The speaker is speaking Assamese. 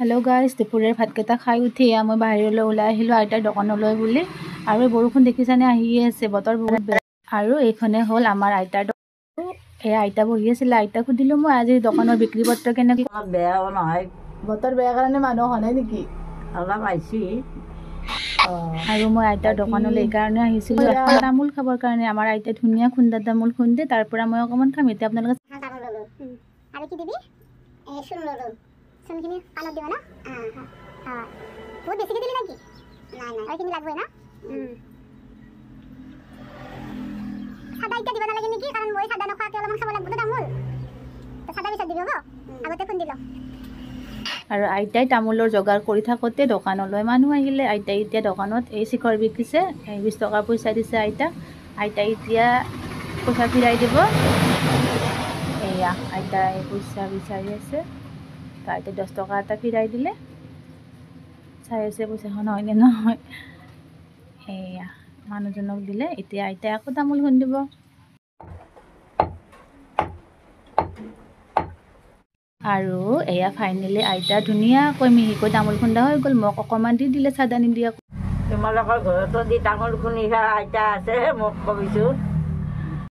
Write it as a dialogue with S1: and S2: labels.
S1: হেল্ল' গাইজ, দুপৰীয়াৰ ভাতকেইটা খাই উঠি মই বাহিৰলৈ ওলাই আহিলোঁ আইতাৰ দোকানলৈ বুলি। আৰু এই বৰষুণ দেখিছানে, আহিয়ে আছে, বতৰ বহুত বেয়া। আৰু এইখনে হ'ল আমাৰ আইতাৰ দোকান। এই আইতা বহি আছিলে, আইতাক সুধিলোঁ মই আজি দোকানৰ বিক্ৰী পত্ৰ কেনেকৈ।
S2: বেয়াও নহয়,
S1: বতৰ বেয়া কাৰণে মানুহ অহা নাই নেকি?
S2: অলপ আহিছি।
S1: আৰু মই আইতাৰ দোকানলৈ এইকাৰণে আহিছিলোঁ তামোল খাবৰ কাৰণে। আমাৰ আইতাই ধুনীয়া খুন্দা তামোল খুন্দে, তাৰ পৰা মই অকণমান খাম। এতিয়া আপোনালোকে
S3: আৰু কি দিবি? চূণ ললো, চূণখিনি পানত দিব না। বহুত বেছিকৈ দিলি নেকি? নাই নাই, এইখিনি লাগবই না। চাদা এতিয়া দিব নালাগে নেকি? কাৰণ মই চাদা নোখোৱাকৈ অলপমান খাব লাগিব তামোল। চাদা পিছত দিব আগতে খুন্দি লওঁ।
S1: আৰু আইতাই তামোলৰ যোগাৰ কৰি থাকোঁতে দোকানলৈ মানুহ আহিলে। আইতাই এতিয়া দোকানত এই শিখৰ বিকিছে, 20 টকা পইচা দিছে আইতাই এতিয়া পইচা ফিৰাই দিব। এয়া আইতাই পইচা বিচাৰি আছে, আইতাই 10 টকা এটা ফিৰাই দিলে। চাই আছে পইচাখন হয়নে নহয়। এয়া মানুহজনক দিলে, এতিয়া আইতাই আকৌ তামোল খুন্দিব। আৰু এয়া ফাইনেলি আইতা ধুনীয়াকৈ মিহিকৈ তামোল খুন্দা হৈ গ'ল। মোক অকণমান দি দিলে, চাদা নিদিয়াকৈ।
S2: তোমালোকৰ ঘৰতো দি তামোল খুন্দিছা, আইতা আছে মোক কবিছোঁ।